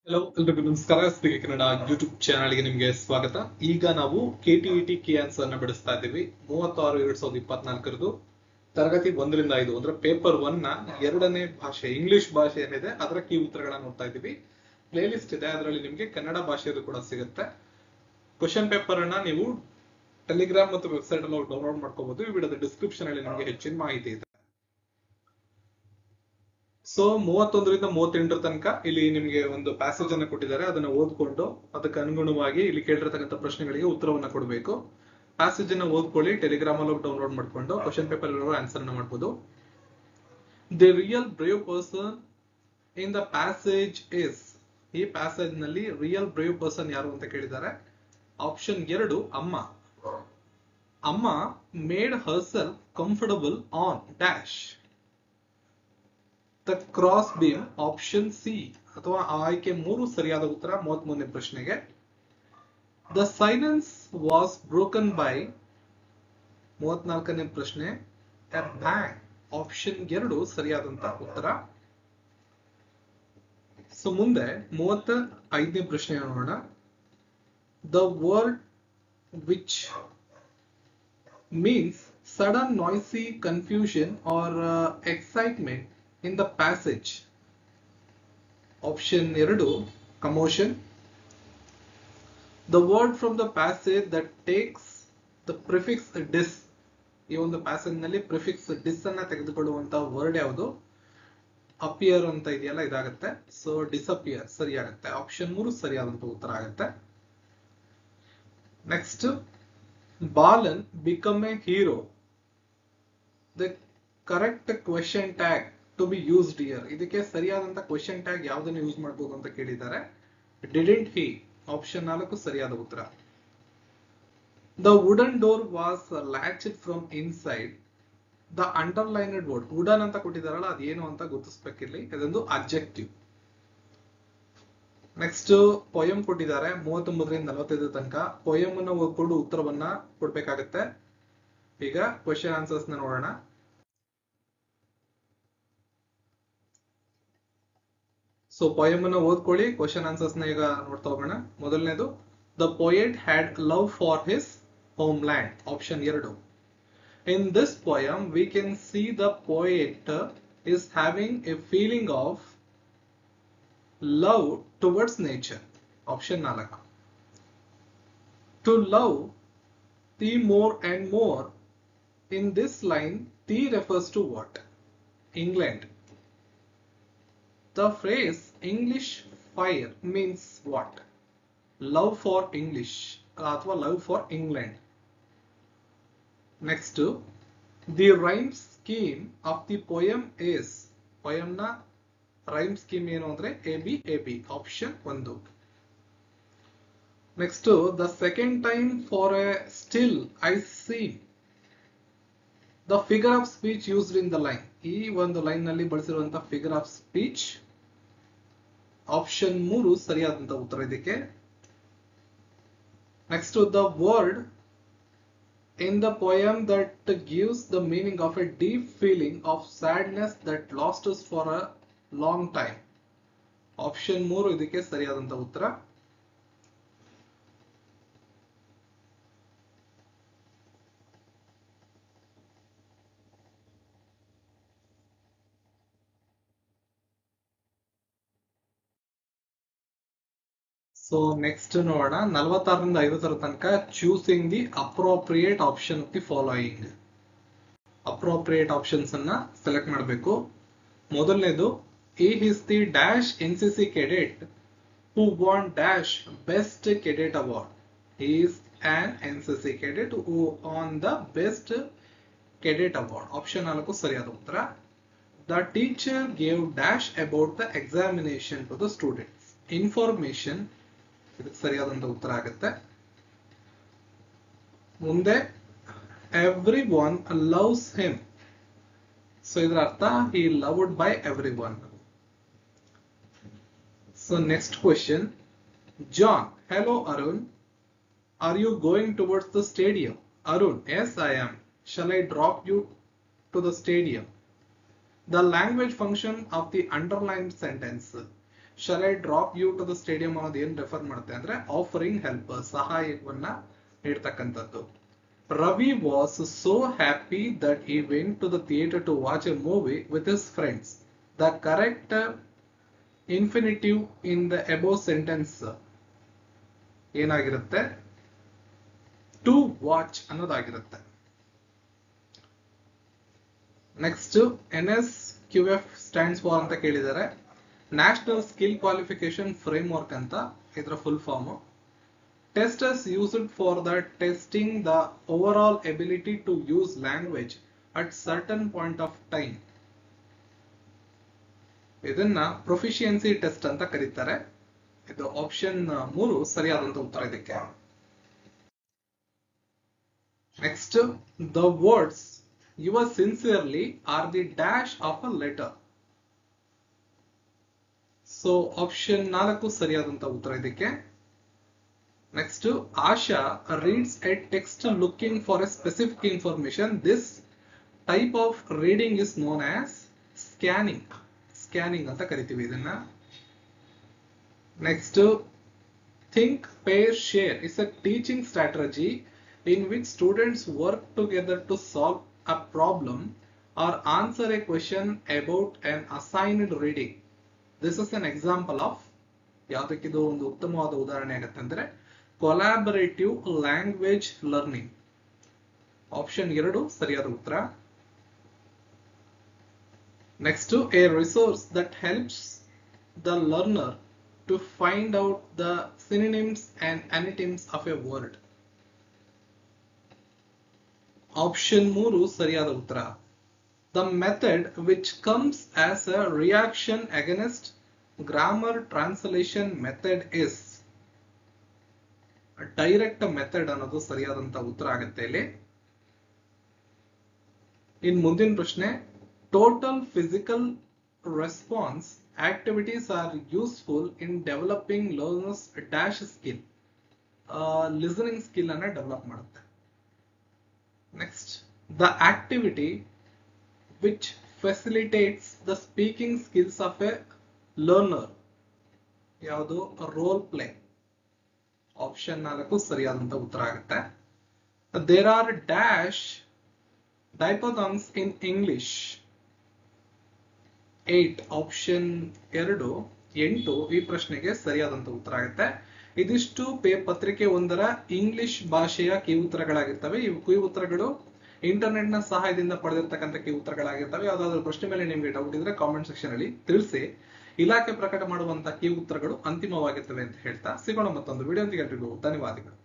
Hello ಎಲ್ರಿಗೂ ನಮಸ್ಕಾರ. Speak Kannada YouTube ಚಾನಲ್ಗೆ ನಿಮಗೆ ಸ್ವಾಗತ. ಈಗ ನಾವು KTET ಕೀ ಆನ್ಸರ್ ಅನ್ನ ಬಿಡಿಸ್ತಾ ಇದ್ದೀವಿ. 36/2024 ತರಗತಿ 1ರಿಂದ 5 ಅಂದ್ರೆ ಪೇಪರ್ 1 ನ ಎರಡನೇ ಭಾಷೆ ಇಂಗ್ಲಿಷ್ ಭಾಷೆ ಏನಿದೆ ಅದರ ಕೀ ಉತ್ತರಗಳನ್ನ ನೋಡ್ತಾ ಇದ್ದೀವಿ. ಪ್ಲೇ ಲಿಸ್ಟ್ ಇದೆ, ಅದರಲ್ಲಿ ನಿಮಗೆ ಕನ್ನಡ ಭಾಷೆಯದು ಕೂಡ ಸಿಗುತ್ತೆ. ಕ್ವಶನ್ ಪೇಪರ್ ಅನ್ನ ನೀವು ಟೆಲಿಗ್ರಾಮ್ ಮತ್ತು ವೆಬ್ಸೈಟ್ ಅಲ್ಲಿ ಡೌನ್ಲೋಡ್ ಮಾಡ್ಕೋಬಹುದು. ಈ ವಿಡಿಯೋದ ಡಿಸ್ಕ್ರಿಪ್ಷನ್ ಅಲ್ಲಿ ನಿಮಗೆ ಹೆಚ್ಚಿನ ಮಾಹಿತಿ ಇದೆ. ಸೊ 31ರಿಂದ 38 ತನಕ ಇಲ್ಲಿ ನಿಮಗೆ ಒಂದು ಪ್ಯಾಸೇಜ್ ಅನ್ನು ಕೊಟ್ಟಿದ್ದಾರೆ. ಅದನ್ನ ಓದ್ಕೊಂಡು ಅದಕ್ಕೆ ಅನುಗುಣವಾಗಿ ಇಲ್ಲಿ ಕೇಳಿರ್ತಕ್ಕಂಥ ಪ್ರಶ್ನೆಗಳಿಗೆ ಉತ್ತರವನ್ನ ಕೊಡಬೇಕು. ಪ್ಯಾಸೇಜ್ ಅನ್ನ ಓದ್ಕೊಳ್ಳಿ, ಟೆಲಿಗ್ರಾಮ್ ಅಲ್ಲಿ ಡೌನ್ಲೋಡ್ ಮಾಡ್ಕೊಂಡು ಕ್ವಶನ್ ಪೇಪರ್ ಇರೋ ಆನ್ಸರ್ ಅನ್ನ ಮಾಡಬಹುದು. The real brave person in the passage is. ಈ ಪ್ಯಾಸೇಜ್ ನಲ್ಲಿ ರಿಯಲ್ ಬ್ರೇವ್ ಪರ್ಸನ್ ಯಾರು ಅಂತ ಕೇಳಿದ್ದಾರೆ. Option 2 Amma. Amma made herself comfortable on dash the cross beam. Option C ಅಥವಾ ಆಯ್ಕೆ 3 ಸರಿಯಾದ ಉತ್ತರ 33ನೇ ಪ್ರಶ್ನೆಗೆ. The silence was broken by 34ನೇ ಪ್ರಶ್ನೆ ಎ ಬ್ಯಾಂಗ್. ಆಪ್ಷನ್ 2 ಸರಿಯಾದಂತ ಉತ್ತರ. ಸೊ ಮುಂದೆ 35ನೇ ಪ್ರಶ್ನೆ ನೋಡೋಣ. The word which means sudden noisy confusion or excitement in the passage. Option 2 commotion. The word from the passage that takes the prefix dis. ಈ ಒಂದು passage ನಲ್ಲಿ prefix ಡಿಸ್ ಅನ್ನ ತೆಗೆದುಕೊಳ್ಳುವಂತ ವರ್ಡ್ ಯಾವುದು? Appear ಅಂತ ಇದೆಯಲ್ಲ, ಇದಾಗುತ್ತೆ. ಸೊ ಡಿಸಪಿಯರ್ ಸರಿಯಾಗುತ್ತೆ. ಆಪ್ಷನ್ 3 ಸರಿಯಾದಂತ ಉತ್ತರ ಆಗುತ್ತೆ. Next, Balan become a hero. The correct question tag to be used here. ಇದಕ್ಕೆ ಸರಿಯಾದಂತ ಕ್ವೆಶ್ಚನ್ ಟ್ಯಾಗ್ ಯಾವುದನ್ನು ಯೂಸ್ ಮಾಡಬಹುದು ಅಂತ ಕೇಳಿದ್ದಾರೆ. Didn't he? ಆಪ್ಷನ್ 4 ಸರಿಯಾದ ಉತ್ತರ. The wooden door was latched from inside. The underlined word wooden ಅಂತ ಕೊಟ್ಟಿದ್ದಾರಲ್ಲ, ಅದೇನು ಅಂತ ಗುರುತಿಸಬೇಕಿರ್ಲಿ. ಇದೊಂದು ಅಬ್ಜೆಕ್ಟಿವ್. ನೆಕ್ಸ್ಟ್ ಪೊಯಮ್ ಕೊಟ್ಟಿದ್ದಾರೆ 39ರಿಂದ 45 ತನಕ. ಪೊಯಮ್ ಅನ್ನು ಓದ್ಕೊಂಡು ಉತ್ತರವನ್ನ ಕೊಡ್ಬೇಕಾಗತ್ತೆ. ಈಗ ಕ್ವೆಶ್ಚನ್ ಆನ್ಸರ್ಸ್ ನ ನೋಡೋಣ. ಸೊ ಪೊಯಮ್ ಅನ್ನ ಓದ್ಕೊಳ್ಳಿ, ಕ್ವೆಶ್ಚನ್ ಆನ್ಸರ್ಸ್ ನ ಈಗ ನೋಡ್ತಾ ಹೋಗೋಣ. ಮೊದಲನೇದು, the poet had love for his home land. Option 2. In this poem we can see the poet is having A feeling of love towards nature. Option 4. To love thee more and more. In this line, thee refers to what? England. The phrase English fire means what? Love for English ಅಥವಾ love for England. Next, the rhyme scheme of the poem is. poem na rhyme scheme ಏನು ಅಂದ್ರೆ ABAB. Option 1. Next, the second time for a still I see the figure of speech used in the line. ಈ ಒಂದು line ನಲ್ಲಿ ಬಳಸಿರುವಂತಹ figure of speech. Option 3 ಸರಿಯಾದಂತ ಉತ್ತರ ಇದಕ್ಕೆ. Next, the word in the poem that gives the meaning of a deep feeling of sadness that lasts for a long time. Option 3 ಇದಕ್ಕೆ ಸರಿಯಾದಂತ ಉತ್ತರ. So next ನೋಡೋಣ. 46ರಿಂದ 50 ತನಕ choosing the appropriate option of the following. Appropriate options ಅನ್ನ select ಮಾಡಬೇಕು. ಮೊದಲನೇದು, he is the dash NCC cadet who won dash best cadet award. He is an NCC cadet who won the best cadet award. Option 4 ಸರಿಯಾದ ಉತ್ತರ. The teacher gave dash about the examination to the students. Information ಇದಕ್ಕೆ ಸರಿಯಾದಂತ ಉತ್ತರ ಆಗುತ್ತೆ. ಮುಂದೆ, everyone loves him. So ಇದರ ಅರ್ಥ he loved by everyone. So next question, John, hello Arun, are you going towards the stadium? Arun, yes I am. Shall I drop you to the stadium? The language function of the underlined sentence. Shall I drop you to the stadium ಅನ್ನೋದು ಏನ್ refer ಮಾಡುತ್ತೆ ಅಂದ್ರೆ offering help, ಸಹಾಯವನ್ನ ನೀಡ್ತಕ್ಕಂಥದ್ದು. Ravi was so happy that he went to the theater to watch a movie with his friends. The correct infinitive in the above sentence ಏನಾಗಿರುತ್ತೆ? To watch ಅನ್ನೋದಾಗಿರುತ್ತೆ. Next NSQF stands for ಅಂತ ಕೇಳಿದ್ದಾರೆ. National skill qualification framework ಅಂತ ಇದರ full form. Test is used for the testing the overall ability to use language at certain point of time. ಇದನ್ನ proficiency test ಅಂತ ಕರೀತಾರೆ. ಇದು option 3 ಸರಿಯಾದಂತ ಉತ್ತರ ಇದಕ್ಕೆ. Next, the words yours sincerely are the dash of a letter. So option 4 ಸರಿಯಾದಂತ ಉತ್ತರ ಇದಕ್ಕೆ. Next, Asha reads a text looking for a specific information. This type of reading is known as scanning. Scanning anta kariತೀವಿ ಇದನ್ನ. Next, think, pair, share is a teaching strategy in which students work together to solve a problem or answer a question about an assigned reading. This is an example of ಯಾವುದಕ್ಕಿದು ಒಂದು ಉತ್ತಮವಾದ ಉದಾಹರಣೆ ಆಗುತ್ತೆ ಅಂದ್ರೆ collaborative language learning. Option 2 ಸರಿಯಾದ ಉತ್ತರ. Next, a resource that helps the learner to find out the synonyms and antonyms of a word. Option 3 ಸರಿಯಾದ ಉತ್ತರ. The method which comes as a reaction against grammar translation method is direct method ಅನ್ನೋದು ಸರಿಯಾದಂತ ಉತ್ತರ ಆಗುತ್ತೆ ಇಲ್ಲಿ. ಇನ್ ಮುಂದಿನ ಪ್ರಶ್ನೆ, total physical response activities are useful in developing learners dash skill. Listening skill ಅನ್ನ ಡೆವಲಪ್ ಮಾಡುತ್ತೆ. Next, the activity which facilitates the speaking skills of a learner ಯಾವುದು? Role play. ಆಪ್ಷನ್ 4 ಸರಿಯಾದಂತ ಉತ್ತರ ಆಗುತ್ತೆ. There are dash diphthongs in English. 8 option 2 8 ಈ ಪ್ರಶ್ನೆಗೆ ಸರಿಯಾದಂತ ಉತ್ತರ ಆಗುತ್ತೆ. ಇದಿಷ್ಟು ಪತ್ರಿಕೆ 1ರ ಇಂಗ್ಲಿಷ್ ಭಾಷೆಯ ಕೀ ಉತ್ತರಗಳಾಗಿರ್ತವೆ. ಇವು ಕೀ ಉತ್ತರಗಳು ಇಂಟರ್ನೆಟ್ ನ ಸಹಾಯದಿಂದ ಪಡೆದಿರ್ತಕ್ಕಂಥ ಕೀ ಉತ್ತರಗಳಾಗಿರ್ತವೆ. ಯಾವ್ದಾದ್ರು ಪ್ರಶ್ನೆ ಮೇಲೆ ನಿಮ್ಗೆ ಡೌಟ್ ಇದ್ರೆ ಕಾಮೆಂಟ್ ಸೆಕ್ಷನ್ ಅಲ್ಲಿ ತಿಳಿಸಿ. ಇಲಾಖೆ ಪ್ರಕಟ ಮಾಡುವಂತಹ ಕೀ ಉತ್ತರಗಳು ಅಂತಿಮವಾಗಿರ್ತವೆ ಅಂತ ಹೇಳ್ತಾ ಸಿಗೋಣ ಮತ್ತೊಂದು ವಿಡಿಯೋ. ಎಲ್ರಿಗೂ ಧನ್ಯವಾದಗಳು.